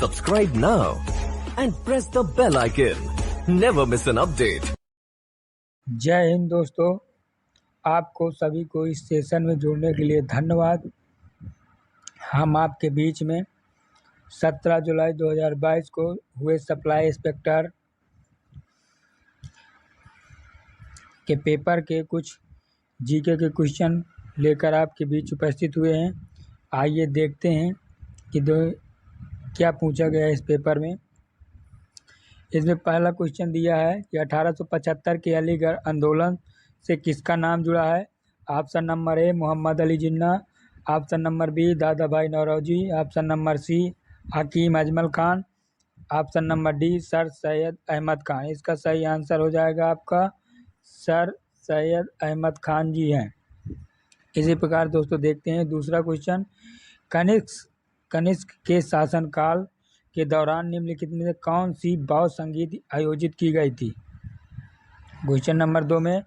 Subscribe now and press the bell icon. Never miss an update. जय हिंद दोस्तों, आपको सभी को इस सेशन में जुड़ने के लिए धन्यवाद। हम आपके बीच में 17 जुलाई 2022 को हुए सप्लाई इंस्पेक्टर के पेपर के कुछ जीके के क्वेश्चन लेकर आपके बीच उपस्थित हुए हैं। आइए देखते हैं कि क्या पूछा गया है इस पेपर में। इसमें पहला क्वेश्चन दिया है कि 1875 के अलीगढ़ आंदोलन से किसका नाम जुड़ा है। Option number A Mohammad Ali Jinnah, option number B Dadabhai Naoroji, option number C Hakim Ajmal Khan, option number D Sir Syed Ahmad Khan. इसका सही आंसर हो जाएगा आपका सर सैयद अहमद खान जी हैं। इसी प्रकार दोस्तों देखते हैं दूसरा क्वेश्चन। कनिष्क के शासनकाल के दौरान निम्नलिखित में से कौन सी बौद्ध संगीत आयोजित की गई थी। क्वेश्चन नंबर 2 में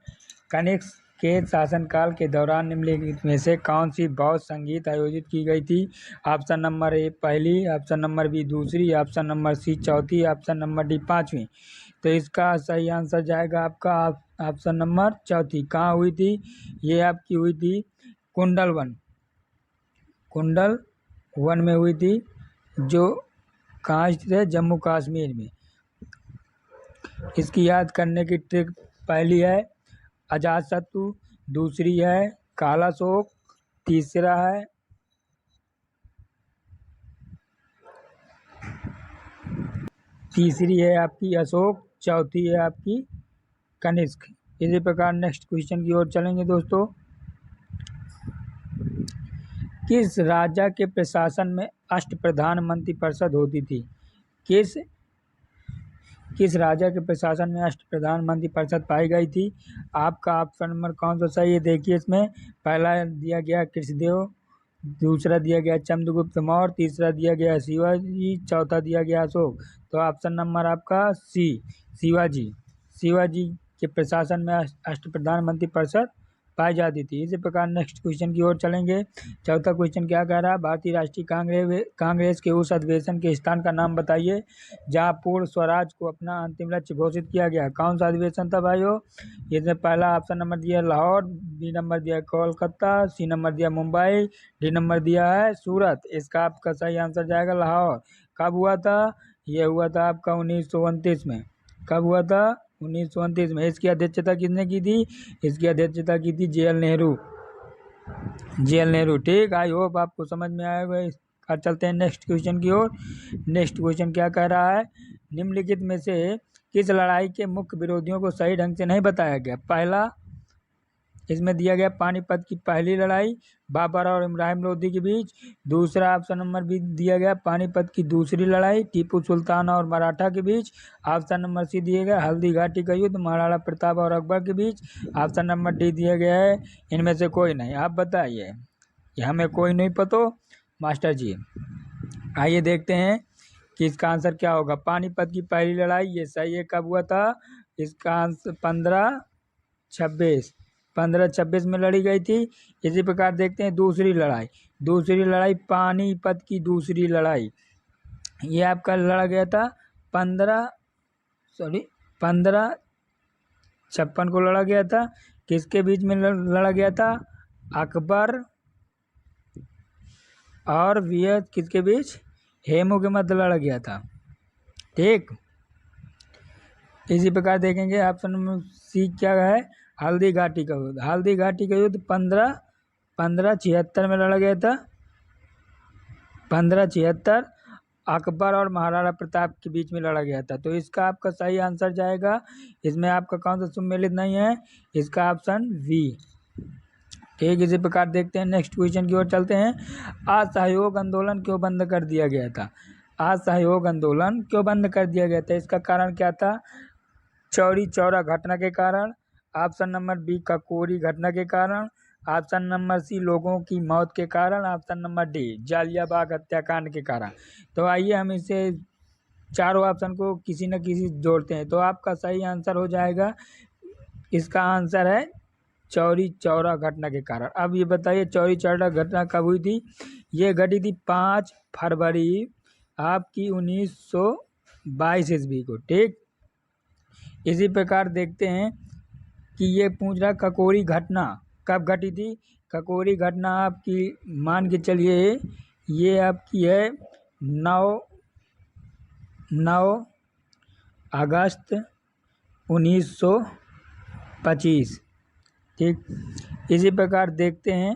कनिष्क के शासनकाल के दौरान निम्नलिखित में से कौन सी बौद्ध संगीत आयोजित की गई थी। ऑप्शन नंबर ए पहली, ऑप्शन नंबर बी दूसरी, ऑप्शन नंबर सी चौथी, ऑप्शन नंबर डी पाँचवीं। तो इसका सही आंसर जाएगा आपका ऑप्शन नंबर चौथी। कहाँ हुई थी ये आपकी हुई थी कुंडल वन में हुई थी, जो कहाँ स्थित है जम्मू कश्मीर में। इसकी याद करने की ट्रिक पहली है अजातशत्रु, दूसरी है कालाशोक, तीसरा है आपकी अशोक, चौथी है आपकी कनिष्क। इसी प्रकार नेक्स्ट क्वेश्चन की ओर चलेंगे दोस्तों। किस राजा के प्रशासन में अष्टप्रधान मंत्रिपरिषद होती थी। किस राजा के प्रशासन में अष्टप्रधान मंत्रिपरिषद पाई गई थी। आपका ऑप्शन नंबर कौन सा सही है देखिए। इसमें पहला दिया गया कृष्णदेव, दूसरा दिया गया चंद्रगुप्त मौर्य, तीसरा दिया गया शिवाजी, चौथा दिया गया अशोक। तो ऑप्शन नंबर आपका सी शिवाजी के प्रशासन में अष्टप्रधान मंत्रिपरिषद पाई जाती थी। इसी प्रकार नेक्स्ट क्वेश्चन की ओर चलेंगे। चौथा क्वेश्चन क्या कह रहा है, भारतीय राष्ट्रीय कांग्रेस के उस अधिवेशन के स्थान का नाम बताइए जहां पूर्ण स्वराज को अपना अंतिम लक्ष्य घोषित किया गया। कौन सा अधिवेशन था भाइयों। इसमें पहला ऑप्शन नंबर दिया लाहौर, बी नंबर दिया कोलकाता, सी नंबर दिया मुंबई, डी नंबर दिया है सूरत। इसका आपका सही आंसर जाएगा लाहौर। कब हुआ था ये हुआ था आपका 1929 में। कब हुआ था 1929 में। इसकी अध्यक्षता किसने की थी। इसकी अध्यक्षता की थी JL नेहरू। ठीक, आई होप आपको समझ में आएगा। चलते हैं नेक्स्ट क्वेश्चन की ओर। नेक्स्ट क्वेश्चन क्या कह रहा है, निम्नलिखित में से किस लड़ाई के मुख्य विरोधियों को सही ढंग से नहीं बताया गया। पहला इसमें दिया गया पानीपत की पहली लड़ाई बाबर और इब्राहिम लोदी के बीच। दूसरा ऑप्शन नंबर बी दिया गया पानीपत की दूसरी लड़ाई टीपू सुल्तान और मराठा के बीच। ऑप्शन नंबर सी दिया गया हल्दी घाटी का युद्ध महाराणा प्रताप और अकबर के बीच। ऑप्शन नंबर डी दिया गया है इनमें से कोई नहीं। आप बताइए, हमें कोई नहीं पता मास्टर जी। आइए देखते हैं कि इसका आंसर क्या होगा। पानीपत की पहली लड़ाई ये सही है। कब हुआ था। इसका आंसर 1526 में लड़ी गई थी। इसी प्रकार देखते हैं दूसरी लड़ाई पानीपत की दूसरी लड़ाई ये आपका लड़ा गया था 1556 को लड़ा गया था। किसके बीच में लड़ा गया था, अकबर और वियत किसके बीच, हेमू के मध्य लड़ा गया था। ठीक, इसी प्रकार देखेंगे ऑप्शन नंबर सी क्या है हल्दी घाटी का युद्ध 1576 में लड़ा गया था। 1576 अकबर और महाराणा प्रताप के बीच में लड़ा गया था। तो इसका आपका सही आंसर जाएगा, इसमें आपका कौन सा सम्मिलित नहीं है, इसका ऑप्शन वी। ठीक, इसी प्रकार देखते हैं नेक्स्ट क्वेश्चन की ओर चलते हैं। असहयोग आंदोलन क्यों बंद कर दिया गया था। असहयोग आंदोलन क्यों बंद कर दिया गया था, इसका कारण क्या था। चौरी चौरा घटना के कारण, ऑप्शन नंबर बी ककोरी घटना के कारण, ऑप्शन नंबर सी लोगों की मौत के कारण, ऑप्शन नंबर डी जालियाबाग हत्याकांड के कारण। तो आइए हम इसे चारों ऑप्शन को किसी न किसी जोड़ते हैं। तो आपका सही आंसर हो जाएगा, इसका आंसर है चौरी चौरा घटना के कारण। अब ये बताइए चौरी चौरा घटना कब हुई थी। ये घटी थी 5 फरवरी आपकी 1922 ईस्वी को। ठीक, इसी प्रकार देखते हैं कि ये पूछ रहा ककोरी घटना कब घटी थी। ककोरी घटना आपकी मान के चलिए ये आपकी है 9 अगस्त 1925। ठीक, इसी प्रकार देखते हैं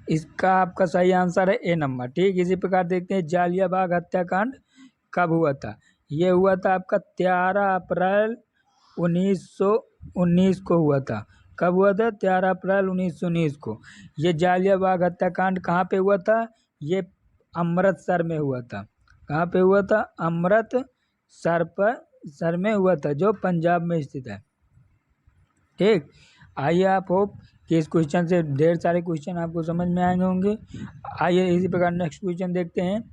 इसका आपका सही आंसर है ए नंबर। ठीक, इसी प्रकार देखते हैं जालियाबाग हत्याकांड कब हुआ था। ये हुआ था आपका 13 अप्रैल 1919 को हुआ था। कब हुआ था? 13 अप्रैल 1919 को। ये जालियाबाग हत्याकांड कहाँ पे हुआ था? ये अमृतसर में हुआ था। कहाँ पे हुआ था? अमृतसर में हुआ था, जो पंजाब में स्थित है। ठीक, आइए आप होप कि इस क्वेश्चन से ढेर सारे क्वेश्चन आपको समझ में आएंगे होंगे। आइए इसी प्रकार नेक्स्ट क्वेश्चन देखते हैं।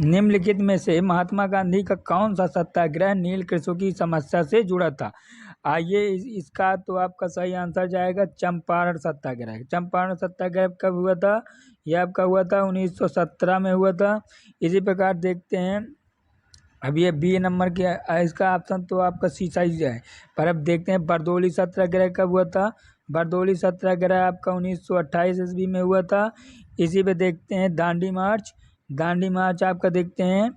निम्नलिखित में से महात्मा गांधी का कौन सा सत्याग्रह नील कृषकों की समस्या से जुड़ा था। आइए इसका तो आपका सही आंसर जाएगा चंपारण सत्याग्रह। चंपारण सत्याग्रह कब हुआ था? यह आपका हुआ था 1917 में हुआ था। इसी प्रकार देखते हैं, अब ये बी नंबर के इसका ऑप्शन तो आपका सी साइज है, पर अब देखते हैं बरदौली सत्याग्रह कब हुआ था। बरदौली सत्याग्रह आपका 1928 ईस्वी में हुआ था। इसी पे देखते हैं दांडी मार्च। दांडी मार्च आपका देखते हैं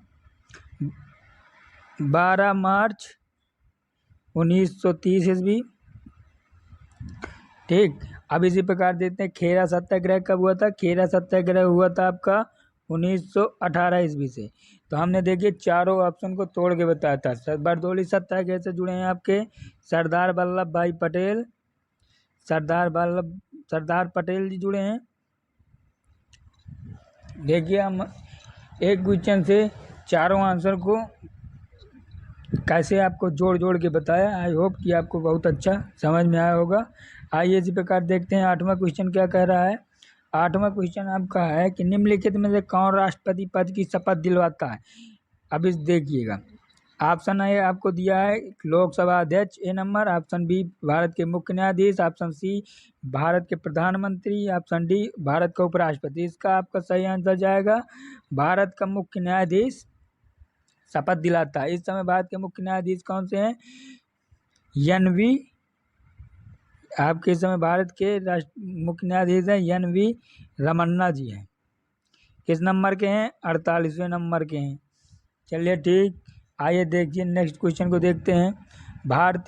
12 मार्च 1930 ईस्वी। ठीक, अब इसी प्रकार देखते हैं खेरा सत्याग्रह कब हुआ था। खेरा सत्याग्रह हुआ था आपका 1918 ईस्वी से। तो हमने देखिए चारों ऑप्शन को तोड़ के बताया था। बरदौली सत्याग्रह से जुड़े हैं आपके सरदार वल्लभ भाई पटेल, सरदार पटेल जी जुड़े हैं। देखिए हम एक क्वेश्चन से चारों आंसर को कैसे आपको जोड़ जोड़ के बताया। आई होप कि आपको बहुत अच्छा समझ में आया होगा। आइए इसी प्रकार देखते हैं 8वां क्वेश्चन क्या कह रहा है। 8वां क्वेश्चन आपका है कि निम्नलिखित में से कौन राष्ट्रपति पद की शपथ दिलवाता है। अब इस देखिएगा, ऑप्शन ए आपको दिया है लोकसभा अध्यक्ष ए नंबर, ऑप्शन बी भारत के मुख्य न्यायाधीश, ऑप्शन सी भारत के प्रधानमंत्री, ऑप्शन डी भारत का उपराष्ट्रपति। इसका आपका सही आंसर जाएगा भारत का मुख्य न्यायाधीश शपथ दिलाता है। इस समय भारत के मुख्य न्यायाधीश कौन से हैं? एन.वी. आपके इस समय भारत के मुख्य न्यायाधीश हैं एन.वी. रमन्ना जी हैं। किस नंबर के हैं? 48वें नंबर के हैं। चलिए ठीक, आइए देखिए नेक्स्ट क्वेश्चन को देखते हैं। भारत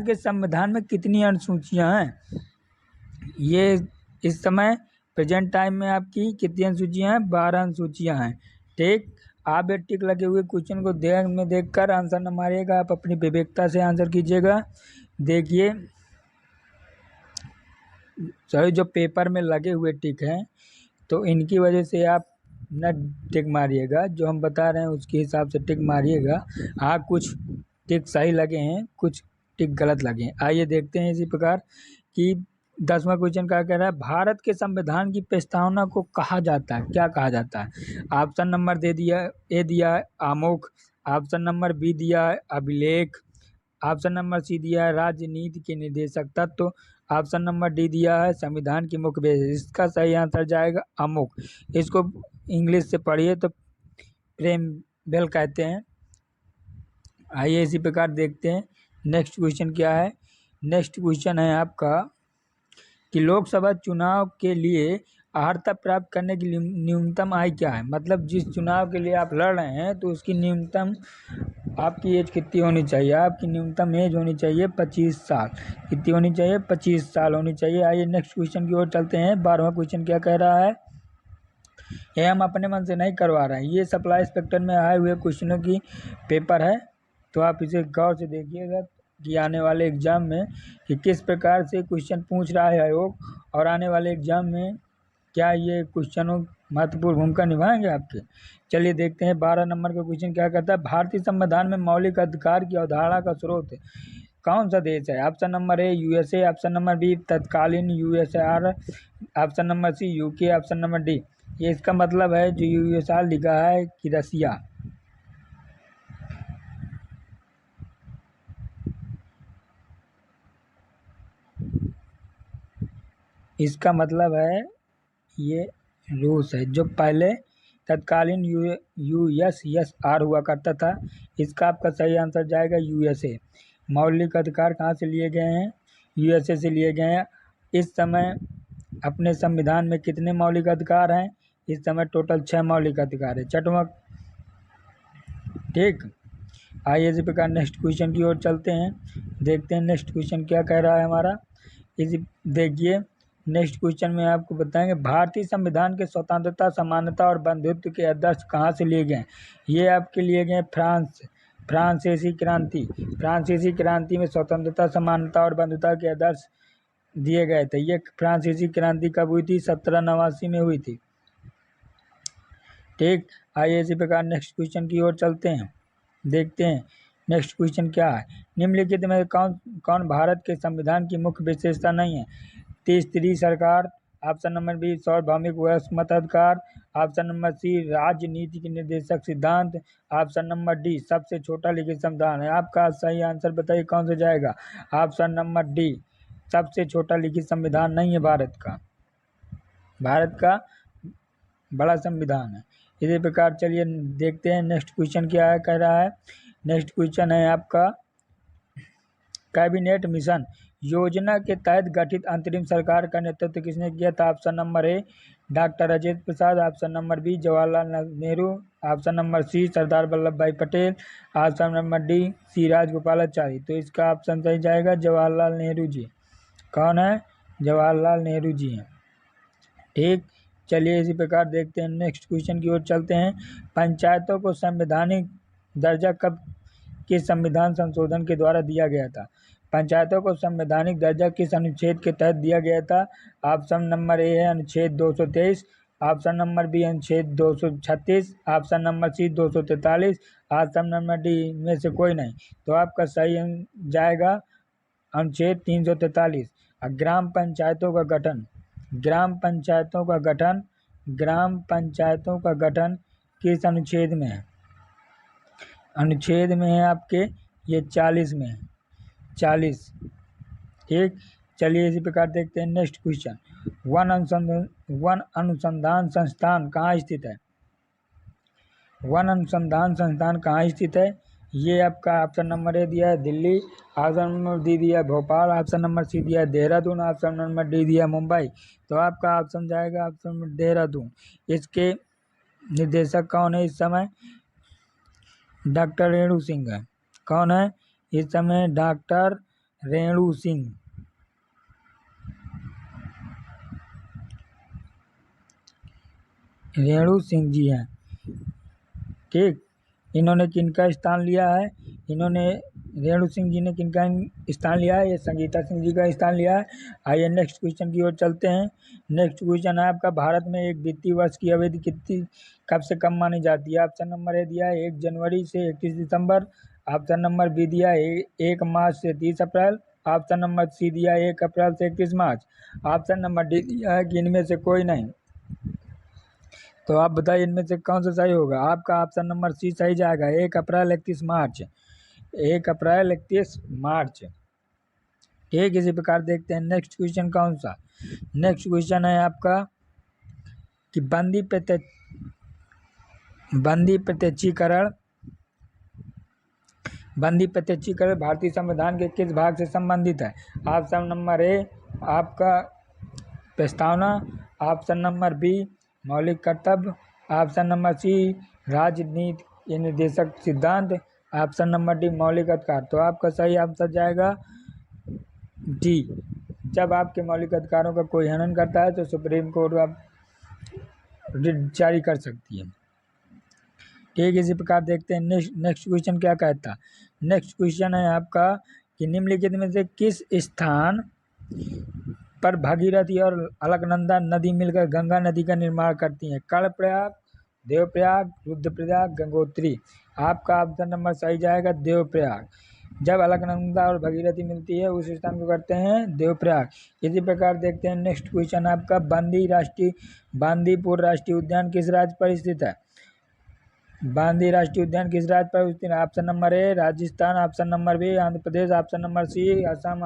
के संविधान में कितनी अनुसूचियां हैं? ये इस समय प्रेजेंट टाइम में आपकी कितनी अनुसूचियां हैं? 12 अनुसूचियां हैं। ठीक, आप ये टिक लगे हुए क्वेश्चन को देखकर आंसर न मारिएगा, आप अपनी विवेकता से आंसर कीजिएगा। देखिए सभी जो पेपर में लगे हुए टिक हैं तो इनकी वजह से आप न टिक मारिएगा, जो हम बता रहे हैं उसके हिसाब से टिक मारिएगा। हाँ, कुछ टिक सही लगे हैं, कुछ टिक गलत लगे हैं। आइए देखते हैं इसी प्रकार कि 10वां क्वेश्चन क्या कह रहा है। भारत के संविधान की प्रस्तावना को कहा जाता है, क्या कहा जाता है? ऑप्शन नंबर दे दिया, ए दिया है आमुख, ऑप्शन नंबर बी दिया है अभिलेख, ऑप्शन नंबर सी दिया है राजनीति के निर्देशक तत्व, ऑप्शन नंबर डी दिया है संविधान की मुख्य विशेषता। इसका सही आंसर जाएगा अमुक। इसको इंग्लिश से पढ़िए तो प्रेम बेल कहते हैं। आइए इसी प्रकार देखते हैं नेक्स्ट क्वेश्चन क्या है। नेक्स्ट क्वेश्चन है आपका कि लोकसभा चुनाव के लिए अर्हता प्राप्त करने की न्यूनतम आयु क्या है। मतलब जिस चुनाव के लिए आप लड़ रहे हैं तो उसकी न्यूनतम आपकी एज कितनी होनी चाहिए? आपकी न्यूनतम एज होनी चाहिए 25 साल। कितनी होनी चाहिए? 25 साल होनी चाहिए। आइए नेक्स्ट क्वेश्चन की ओर चलते हैं। 12वां क्वेश्चन क्या कह रहा है। ये हम अपने मन से नहीं करवा रहे हैं, ये सप्लाई इंस्पेक्टर में आए हुए क्वेश्चनों की पेपर है, तो आप इसे गौर से देखिएगा कि आने वाले एग्जाम में कि किस प्रकार से क्वेश्चन पूछ रहा है आयोग, और आने वाले एग्जाम में क्या ये क्वेश्चनों महत्वपूर्ण भूमिका निभाएंगे आपके। चलिए देखते हैं 12 नंबर का क्वेश्चन क्या कहता है। भारतीय संविधान में मौलिक अधिकार की अवधारणा का स्रोत कौन सा देश है? Option number A USA, option number B तत्कालीन USSR, option number C UK, option number D. ये इसका मतलब है जो यूएसआर लिखा है कि रसिया। इसका मतलब है ये रूस है, जो पहले तत्कालीन USSR हुआ करता था। इसका आपका सही आंसर जाएगा USA। मौलिक अधिकार कहाँ से लिए गए हैं? USA से लिए गए हैं। इस समय अपने संविधान में कितने मौलिक अधिकार हैं? इस समय टोटल 6 मौलिक अधिकार है। छठवां, ठीक। आइए इसी प्रकार नेक्स्ट क्वेश्चन की ओर चलते हैं, देखते हैं नेक्स्ट क्वेश्चन क्या कह रहा है हमारा। इसी देखिए नेक्स्ट क्वेश्चन में आपको बताएंगे भारतीय संविधान के स्वतंत्रता, समानता और बंधुत्व के आदर्श कहाँ से लिए गए? ये आपके लिए गए फ्रांसीसी क्रांति। फ्रांसीसी क्रांति में स्वतंत्रता, समानता और बंधुता के आदर्श दिए गए थे। ये फ्रांसीसी क्रांति कब हुई थी? 1789 में हुई थी, ठीक। आइए इसी प्रकार नेक्स्ट क्वेश्चन की ओर चलते हैं, देखते हैं नेक्स्ट क्वेश्चन क्या है। निम्नलिखित में कौन कौन भारत के संविधान की मुख्य विशेषता नहीं है? त्रिस्तरीय सरकार, ऑप्शन नंबर बी सार्वभौमिक मताधिकार, ऑप्शन नंबर सी राजनीतिक निर्देशक सिद्धांत, ऑप्शन नंबर डी सबसे छोटा लिखित संविधान है। आपका सही आंसर बताइए कौन सा जाएगा? ऑप्शन नंबर डी सबसे छोटा लिखित संविधान नहीं है भारत का। भारत का बड़ा संविधान है। इसी प्रकार चलिए देखते हैं नेक्स्ट क्वेश्चन क्या है, कह रहा है। नेक्स्ट क्वेश्चन है आपका, कैबिनेट मिशन योजना के तहत गठित अंतरिम सरकार का नेतृत्व किसने किया था? Option number A doctor Rajendra Prasad, option number B Jawaharlal Nehru, option number C Sardar Vallabhbhai Patel, option number D C Rajagopalachari. तो इसका ऑप्शन सही जाएगा जवाहरलाल नेहरू जी। कौन है? जवाहरलाल नेहरू जी हैं, ठीक। चलिए इसी प्रकार देखते हैं नेक्स्ट क्वेश्चन की ओर चलते हैं। पंचायतों को संवैधानिक दर्जा कब किस संविधान संशोधन के द्वारा दिया गया था? पंचायतों को संवैधानिक दर्जा किस अनुच्छेद के तहत दिया गया था? ऑप्शन नंबर ए है अनुच्छेद 223, ऑप्शन नंबर बी अनुच्छेद 236, option number C 243, option number D में से कोई नहीं। तो आपका सही जाएगा अनुच्छेद 343। ग्राम पंचायतों का गठन, ग्राम पंचायतों का गठन, ग्राम पंचायतों का गठन किस अनुच्छेद में है? अनुच्छेद में है आपके ये 40 में है, 40, ठीक। चलिए इसी प्रकार देखते हैं नेक्स्ट क्वेश्चन। वन अनुसंधान संस्थान कहाँ स्थित है? वन अनुसंधान संस्थान कहाँ स्थित है? ये आपका ऑप्शन नंबर ए दिया है दिल्ली, ऑप्शन नंबर डी दिया है भोपाल, ऑप्शन नंबर सी दिया है देहरादून, ऑप्शन नंबर डी दिया है मुंबई। तो आपका ऑप्शन जाएगा ऑप्शन नंबर देहरादून। इसके निर्देशक कौन है इस समय? डॉक्टर रेणु सिंह है। कौन है इस समय? डॉक्टर रेणु सिंह। रेणु सिंह जी हैं, ठीक। इन्होंने किनका स्थान लिया है? इन्होंने रेणु सिंह जी ने किनका स्थान लिया है? ये संगीता सिंह जी का स्थान लिया है। आइए नेक्स्ट क्वेश्चन की ओर चलते हैं। नेक्स्ट क्वेश्चन है आपका, भारत में एक वित्तीय वर्ष की अवधि कितनी कब से कम मानी जाती है? ऑप्शन नंबर ए दिया है 1 जनवरी से 31 दिसंबर, ऑप्शन नंबर बी दिया है 1 मार्च से 30 अप्रैल, ऑप्शन नंबर सी दिया है 1 अप्रैल से 31 मार्च, ऑप्शन नंबर डी दिया है कि इनमें से कोई नहीं। तो आप बताइए इनमें से कौन सा सही होगा? आपका ऑप्शन नंबर सी सही जाएगा 1 अप्रैल 31 मार्च, 1 अप्रैल 31 मार्च, ठीक। इसी प्रकार देखते हैं नेक्स्ट क्वेश्चन कौन सा। नेक्स्ट क्वेश्चन है आपका कि बंदी प्रत्यक्षीकरण भारतीय संविधान के किस भाग से संबंधित है? ऑप्शन नंबर ए आपका प्रस्तावना, ऑप्शन नंबर बी मौलिक कर्तव्य, ऑप्शन नंबर सी राजनीति निर्देशक सिद्धांत, ऑप्शन नंबर डी मौलिक अधिकार। तो आपका सही आंसर जाएगा डी। जब आपके मौलिक अधिकारों का कोई हनन करता है तो सुप्रीम कोर्ट आप रिट जारी कर सकती है, ठीक। इसी प्रकार देखते हैं नेक्स्ट क्वेश्चन क्या कहता है। नेक्स्ट क्वेश्चन है आपका कि निम्नलिखित में से किस स्थान पर भागीरथी और अलकनंदा नदी मिलकर गंगा नदी का निर्माण करती हैं? कर्णप्रयाग, देवप्रयाग, रुद्रप्रयाग, गंगोत्री। आपका ऑप्शन नंबर सही जाएगा देवप्रयाग। जब अलकनंदा और भागीरथी मिलती है उस स्थान को करते हैं देवप्रयाग। इसी प्रकार देखते हैं नेक्स्ट क्वेश्चन आपका, बांदीपुर राष्ट्रीय उद्यान किस राज्य पर स्थित है? बांदी राष्ट्रीय उद्यान किस राज्य पर स्थित है? Option number A Rajasthan, option number B Andhra Pradesh, option number C Assam,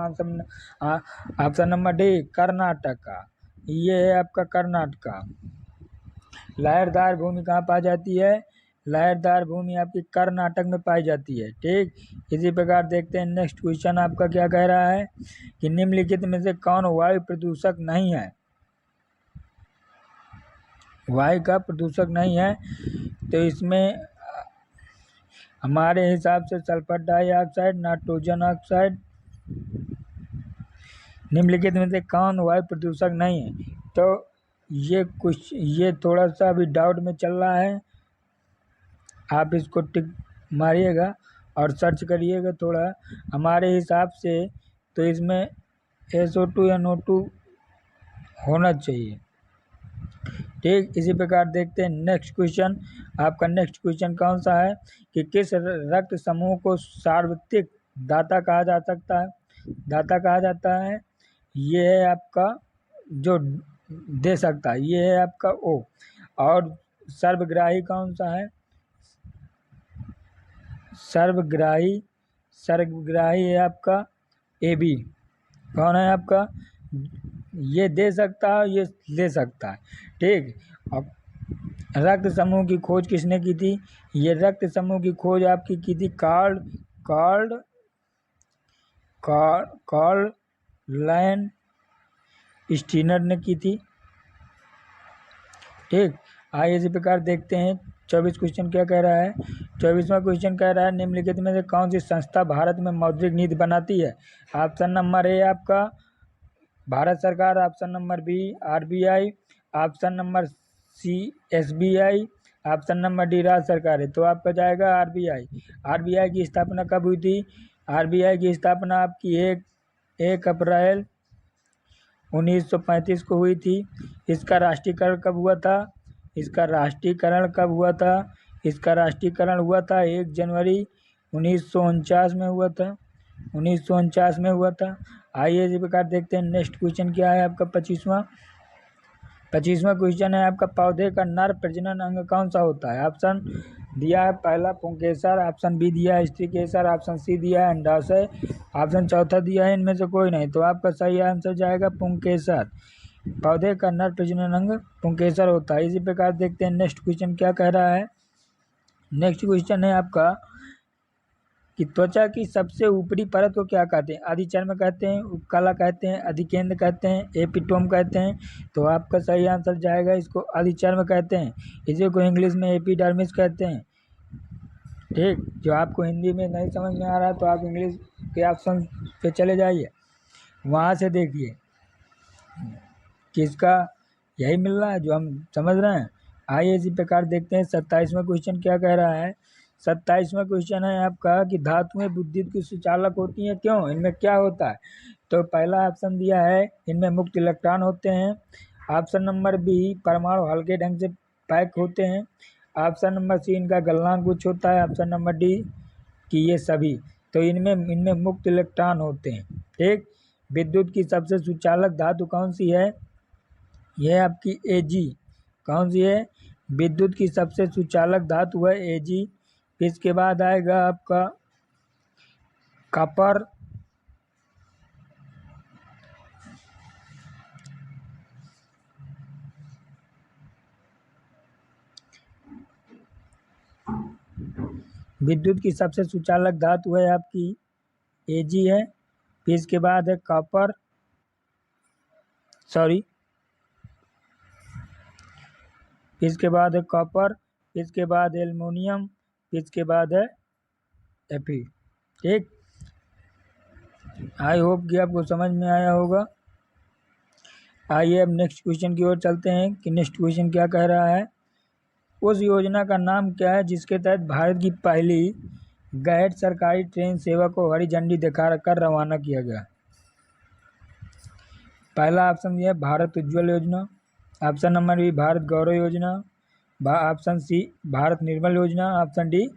option number D Karnataka. ये है आपका कर्नाटका, लहरदार भूमि कहाँ पाई जाती है? लहरदार भूमि आपकी कर्नाटक में पाई जाती है। ठीक, इसी प्रकार देखते हैं नेक्स्ट क्वेश्चन आपका क्या कह रहा है कि निम्नलिखित में से कौन वायु प्रदूषक नहीं है? वायु का प्रदूषक नहीं है तो इसमें हमारे हिसाब से सल्फर डाइऑक्साइड, नाइट्रोजन ऑक्साइड, निम्नलिखित में से कौन वायु प्रदूषक नहीं है? तो ये थोड़ा सा अभी डाउट में चल रहा है, आप इसको टिक मारिएगा और सर्च करिएगा थोड़ा। हमारे हिसाब से तो इसमें SO2 NO2 होना चाहिए। ठीक, इसी प्रकार देखते हैं नेक्स्ट क्वेश्चन। आपका नेक्स्ट क्वेश्चन कौन सा है कि किस रक्त समूह को सार्वत्रिक दाता कहा जा सकता है? दाता कहा जाता है, ये है आपका जो दे सकता है, ये है आपका O। और सर्वग्राही कौन सा है? सर्वग्राही है आपका AB। कौन है आपका? ये दे सकता है, ये ले सकता है। ठीक, अब रक्त समूह की खोज किसने की थी? ये रक्त समूह की खोज आपकी की थी कार्ल लैन स्टीनर ने की थी। ठीक, आइए इसी प्रकार देखते हैं 24 क्वेश्चन क्या कह रहा है। 24वां क्वेश्चन कह रहा है निम्नलिखित में से कौन सी संस्था भारत में मौद्रिक नीति बनाती है? ऑप्शन नंबर ए आपका भारत सरकार, option number B RBI, option number C SBI, option number D राज्य सरकार है। तो आपका जाएगा RBI। RBI की स्थापना कब हुई थी? RBI की स्थापना आपकी 1 अप्रैल 1935 को हुई थी। इसका राष्ट्रीयकरण कब हुआ था? इसका राष्ट्रीयकरण कब हुआ था? इसका राष्ट्रीयकरण हुआ था 1 जनवरी 1949 में हुआ था। 1949 में हुआ था। आइए इसी प्रकार देखते हैं नेक्स्ट क्वेश्चन क्या है आपका 25वां क्वेश्चन है आपका पौधे का नर प्रजनन अंग कौन सा होता है? ऑप्शन दिया है पहला पुंकेसर, ऑप्शन बी दिया है स्त्रीकेसर, ऑप्शन सी दिया है अंडाशय, ऑप्शन चौथा दिया है इनमें से कोई नहीं। तो आपका सही आंसर जाएगा पुंकेसर। पौधे का नर प्रजनन अंग पुंकेसर होता है। इसी प्रकार देखते हैं नेक्स्ट क्वेश्चन क्या कह रहा है। नेक्स्ट क्वेश्चन है आपका कि त्वचा की सबसे ऊपरी परत को क्या कहते हैं? अधिचर्म कहते हैं, उपकला कहते हैं, अधिकेंद्र कहते हैं, एपिटोम कहते हैं। तो आपका सही आंसर जाएगा इसको अधिचर्म कहते हैं। इसी को इंग्लिश में एपिडर्मिस कहते हैं। ठीक, जो आपको हिंदी में नहीं समझ में आ रहा है तो आप इंग्लिश के ऑप्शन पे चले जाइए, वहाँ से देखिए कि इसका यही मिल रहा है जो हम समझ रहे हैं। आइए इसी प्रकार देखते हैं 27वां क्वेश्चन क्या कह रहा है। 27वां क्वेश्चन है आपका कि धातुएं विद्युत की सुचालक होती हैं क्यों? इनमें क्या होता है? तो पहला ऑप्शन दिया है इनमें मुक्त इलेक्ट्रॉन होते हैं, ऑप्शन नंबर बी परमाणु हल्के ढंग से पैक होते हैं, ऑप्शन नंबर सी इनका गलनांक कुछ होता है, ऑप्शन नंबर डी कि ये सभी। तो इनमें मुक्त इलेक्ट्रॉन होते हैं। ठीक, विद्युत की सबसे सुचालक धातु कौन सी है? यह आपकी Ag। कौन सी है? विद्युत की सबसे सुचालक धातु है Ag। इसके बाद आएगा आपका कॉपर, विद्युत की सबसे सुचालक धातु है आपकी Ag है। फिर इसके बाद है कॉपर, फिर इसके बाद है कॉपर, फिर इसके बाद एल्युमिनियम, फिर इसके बाद है Fe। ठीक, आई होप कि आपको समझ में आया होगा। आइए अब नेक्स्ट क्वेश्चन की ओर चलते हैं कि नेक्स्ट क्वेश्चन क्या कह रहा है। उस योजना का नाम क्या है जिसके तहत भारत की पहली गैर सरकारी ट्रेन सेवा को हरी झंडी दिखाकर रवाना किया गया? पहला ऑप्शन दिया है भारत उज्ज्वल योजना, ऑप्शन नंबर बी भारत गौरव योजना, ऑप्शन सी भारत निर्मल योजना, ऑप्शन डी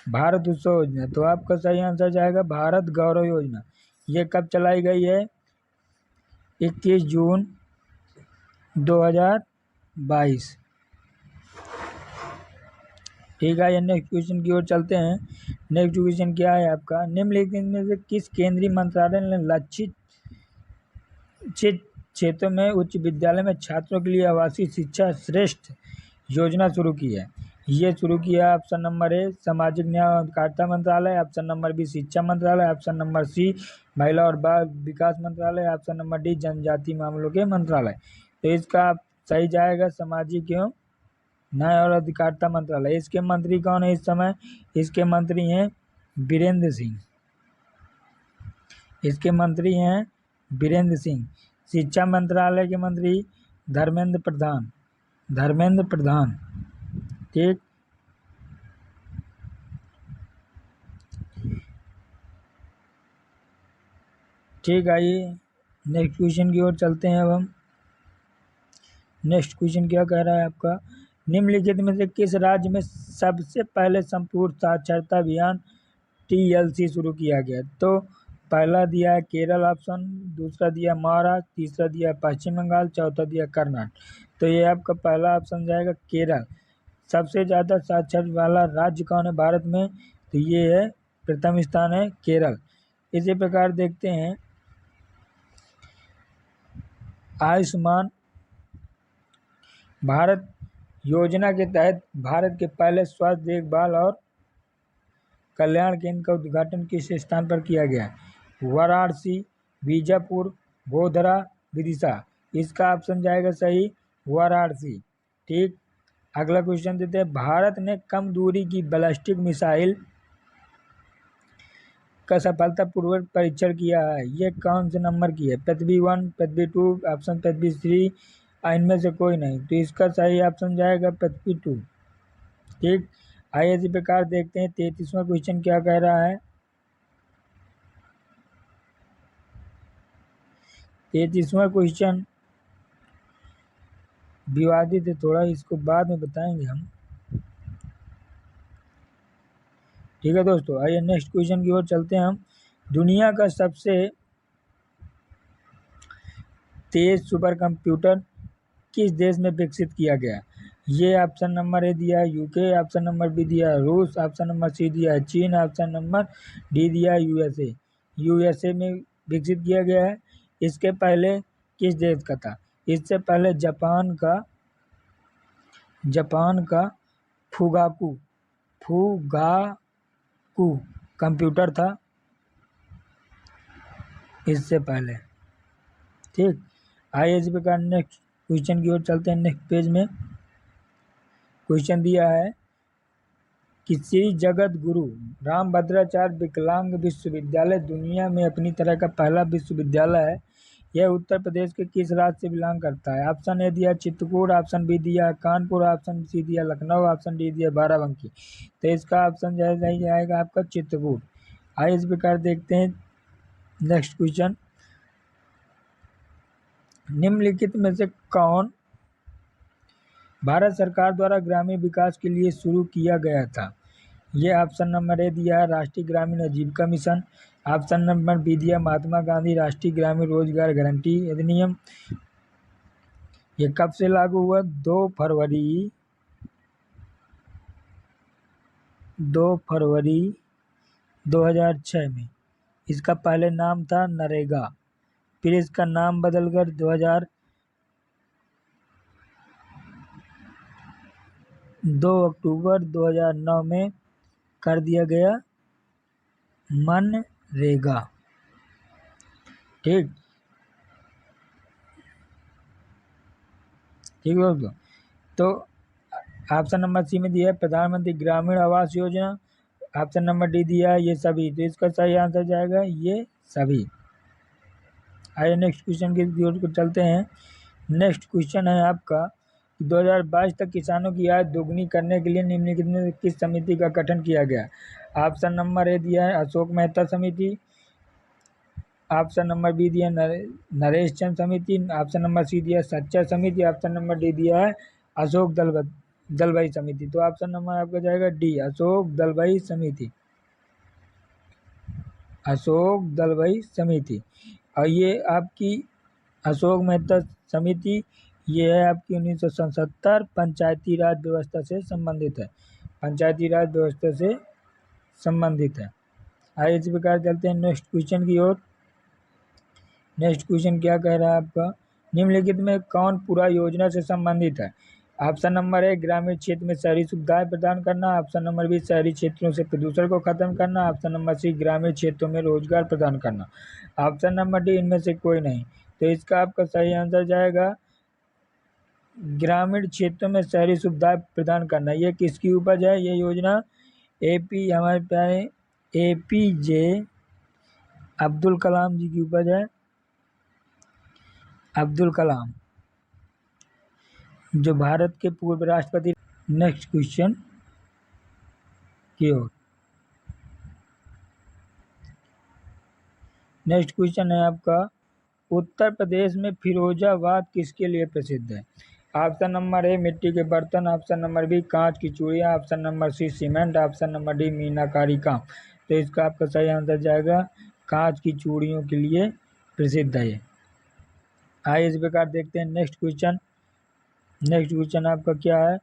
भारत उत्सव योजना। तो आपका सही आंसर जाएगा भारत गौरव योजना। ये कब चलाई गई है? 21 जून 2022। ठीक है, ये नेक्स्ट क्वेश्चन की ओर चलते हैं। नेक्स्ट क्वेश्चन क्या है आपका, निम्नलिखित में से किस केंद्रीय मंत्रालय ने लक्षित क्षेत्रों में उच्च विद्यालय में छात्रों के लिए आवासीय शिक्षा श्रेष्ठ योजना शुरू की है? ये शुरू किया ऑप्शन नंबर ए सामाजिक न्याय और अधिकारिता मंत्रालय, ऑप्शन नंबर बी शिक्षा मंत्रालय, ऑप्शन नंबर सी महिला और बाल विकास मंत्रालय, ऑप्शन नंबर डी जनजातीय मामलों के मंत्रालय। तो इसका सही जाएगा सामाजिक एवं न्याय और अधिकारिता मंत्रालय। इसके मंत्री कौन है इस समय? इसके मंत्री हैं बीरेंद्र सिंह। इसके मंत्री हैं बीरेंद्र सिंह। शिक्षा मंत्रालय के मंत्री धर्मेंद्र प्रधान। धर्मेंद्र प्रधान, ठीक। ठीक, आइए नेक्स्ट क्वेश्चन की ओर चलते हैं। अब हम नेक्स्ट क्वेश्चन क्या कह रहा है आपका, निम्नलिखित में से किस राज्य में सबसे पहले संपूर्ण साक्षरता अभियान TLC शुरू किया गया? तो पहला दिया है केरल ऑप्शन, दूसरा दिया महाराष्ट्र, तीसरा दिया पश्चिम बंगाल, चौथा दिया कर्नाटक। तो ये आपका पहला ऑप्शन जाएगा केरल। सबसे ज़्यादा साक्षर वाला राज्य कौन है भारत में? तो ये है प्रथम स्थान है केरल। इसी प्रकार देखते हैं आयुष्मान भारत योजना के तहत भारत के पहले स्वास्थ्य देखभाल और कल्याण केंद्र का उद्घाटन किस स्थान पर किया गया? वाराणसी, बीजापुर, गोधरा, विदिशा। इसका ऑप्शन जाएगा सही वाराणसी, ठीक। अगला क्वेश्चन देते हैं, भारत ने कम दूरी की बैलिस्टिक मिसाइल का सफलतापूर्वक परीक्षण किया है, ये कौन से नंबर की है? पृथ्वी 1, पृथ्वी 2, ऑप्शन पृथ्वी 3, इनमें से कोई नहीं। तो इसका सही ऑप्शन जाएगा पृथ्वी 2, ठीक। आइए इसी प्रकार देखते हैं 33वां क्वेश्चन क्या कह रहा है। 33वां क्वेश्चन विवादित है थोड़ा, इसको बाद में बताएंगे हम, ठीक है दोस्तों। आइए नेक्स्ट क्वेश्चन की ओर चलते हैं हम। दुनिया का सबसे तेज सुपर कंप्यूटर किस देश में विकसित किया गया? ये ऑप्शन नंबर ए दिया है यूके, ऑप्शन नंबर बी दिया है रूस, ऑप्शन नंबर सी दिया है चीन, ऑप्शन नंबर डी दिया है यूएसए। यूएसए में विकसित किया गया है। इसके पहले किस देश का था? इससे पहले जापान का फुगाकू कंप्यूटर था इससे पहले, ठीक। आइए इसी प्रकार नेक्स्ट क्वेश्चन की ओर चलते हैं। नेक्स्ट पेज में क्वेश्चन दिया है कि श्री जगत गुरु रामभद्राचार्य विकलांग विश्वविद्यालय दुनिया में अपनी तरह का पहला विश्वविद्यालय है। यह उत्तर प्रदेश के किस राज्य से बिलोंग करता है? ऑप्शन ए दिया चित्रकूट, ऑप्शन बी दिया कानपुर, ऑप्शन सी दिया लखनऊ, ऑप्शन डी दिया बाराबंकी। तो इसका ऑप्शन सही जाएगा आपका चित्रकूट। आइए इस प्रकार देखते हैं नेक्स्ट क्वेश्चन, निम्नलिखित में से कौन भारत सरकार द्वारा ग्रामीण विकास के लिए शुरू किया गया था? ये ऑप्शन नंबर ए दिया है राष्ट्रीय ग्रामीण आजीविका मिशन, ऑप्शन नंबर बी दिया महात्मा गांधी राष्ट्रीय ग्रामीण रोजगार गारंटी अधिनियम। ये कब से लागू हुआ? 2 फरवरी 2006 में। इसका पहले नाम था नरेगा, फिर इसका नाम बदलकर 2 अक्टूबर 2009 में कर दिया गया मनरेगा, ठीक। ठीक दोस्तों, तो ऑप्शन नंबर सी में दिया है प्रधानमंत्री Gramin Awas Yojana, option number D दिया है ये सभी। तो इसका सही आंसर जाएगा ये सभी। आइए नेक्स्ट क्वेश्चन की ओर चलते हैं। नेक्स्ट क्वेश्चन है आपका 2022 तक किसानों की आय दोगुनी करने के लिए निम्नलिखित में किस समिति का गठन किया गया? ऑप्शन नंबर ए दिया है अशोक मेहता समिति, ऑप्शन नंबर बी दिया नरेश चंद समिति, ऑप्शन नंबर सी दिया सच्चा समिति, ऑप्शन नंबर डी दिया है अशोक दलबई समिति। तो ऑप्शन नंबर आपका जाएगा डी अशोक दलबई समिति, अशोक दलबई समिति। और ये आपकी अशोक मेहता समिति ये है आपकी 1977 पंचायती राज व्यवस्था से संबंधित है, पंचायती राज व्यवस्था से संबंधित है। आइए इसी प्रकार चलते हैं नेक्स्ट क्वेश्चन की ओर। नेक्स्ट क्वेश्चन क्या कह रहा है आपका, निम्नलिखित में कौन पूरा योजना से संबंधित है? ऑप्शन नंबर ए ग्रामीण क्षेत्र में शहरी सुविधाएं प्रदान करना। ऑप्शन नंबर बी शहरी क्षेत्रों से प्रदूषण को खत्म करना। ऑप्शन नंबर सी ग्रामीण क्षेत्रों में रोजगार प्रदान करना। ऑप्शन नंबर डी इनमें से कोई नहीं। तो इसका आपका सही आंसर जाएगा ग्रामीण क्षेत्रों में शहरी सुविधाएं प्रदान करना। ये किसकी उपज है? ये योजना हमारे प्यारे APJ अब्दुल कलाम जी की उपज है। अब्दुल कलाम जो भारत के पूर्व राष्ट्रपति। नेक्स्ट क्वेश्चन की ओर। नेक्स्ट क्वेश्चन है आपका, उत्तर प्रदेश में फिरोजाबाद किसके लिए प्रसिद्ध है? ऑप्शन नंबर ए मिट्टी के बर्तन। ऑप्शन नंबर बी कांच की चूड़ियाँ। Option number C cement. Option number D मीनाकारी काम। तो इसका आपका सही आंसर जाएगा कांच की चूड़ियों के लिए प्रसिद्ध है। आइए इस प्रकार देखते हैं नेक्स्ट क्वेश्चन। नेक्स्ट क्वेश्चन आपका क्या है,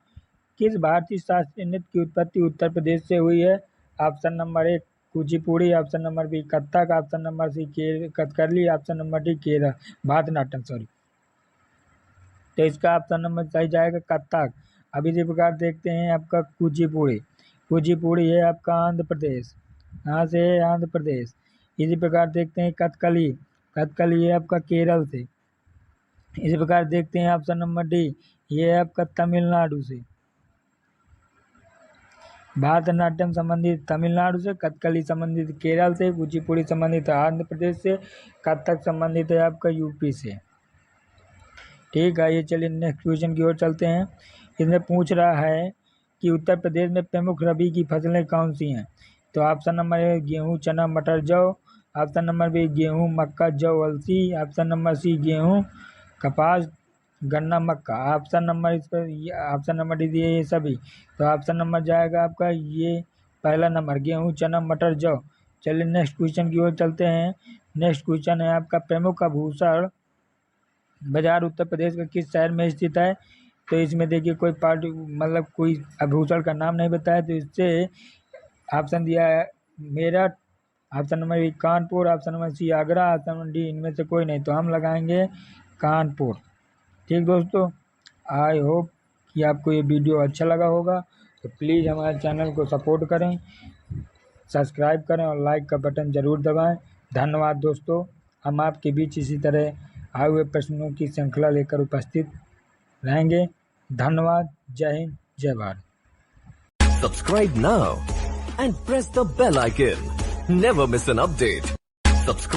किस भारतीय शास्त्रीय नृत्य की उत्पत्ति उत्तर प्रदेश से हुई है? Option number A Kuchipudi. Option number B Kathak. Option number C Kathakali. Option number D Kerala Bharatanatyam. तो इसका ऑप्शन नंबर सही जाएगा कथक। अब इसी प्रकार देखते हैं आपका कुचिपुड़ी। कुचिपुड़ी है आपका आंध्र प्रदेश। यहाँ से है आंध्र प्रदेश। इसी प्रकार देखते हैं कथकली। कथकली है आपका केरल से। इसी प्रकार देखते हैं ऑप्शन नंबर डी, ये है आपका तमिलनाडु से। भारतनाट्यम संबंधित तमिलनाडु से, कथकली संबंधित केरल से, कुचिपुड़ी संबंधित आंध्र प्रदेश से, कथक संबंधित है आपका यूपी से। ठीक है, ये चलिए नेक्स्ट क्वेश्चन की ओर चलते हैं। इसमें पूछ रहा है कि उत्तर प्रदेश में प्रमुख रबी की फसलें कौन सी हैं? तो ऑप्शन नंबर ए गेहूँ चना मटर जौ। ऑप्शन नंबर बी गेहूँ मक्का जौ अलसी। ऑप्शन नंबर सी गेहूँ कपास गन्ना मक्का। ऑप्शन नंबर इस पर ऑप्शन नंबर डी दिए ये सभी। तो ऑप्शन नंबर जाएगा आपका ये पहला नंबर गेहूँ चना मटर जौ। चलिए नेक्स्ट क्वेश्चन की ओर चलते हैं। नेक्स्ट क्वेश्चन है आपका, प्रमुख आभूषण बाजार उत्तर प्रदेश का किस शहर में स्थित है? तो इसमें देखिए कोई पार्टी मतलब कोई आभूषण का नाम नहीं बताया, तो इससे ऑप्शन दिया है Meerut. Option number B Kanpur. Option number C Agra. Option number D इनमें से कोई नहीं। तो हम लगाएंगे कानपुर। ठीक दोस्तों, आई होप कि आपको ये वीडियो अच्छा लगा होगा। तो प्लीज़ हमारे चैनल को सपोर्ट करें, सब्सक्राइब करें और लाइक का बटन ज़रूर दबाएं। धन्यवाद दोस्तों। हम आपके बीच इसी तरह आए हुए प्रश्नों की श्रृंखला लेकर उपस्थित रहेंगे। धन्यवाद। जय हिंद, जय Bharat. Subscribe now and press the bell icon. Never miss an update. Subscribe.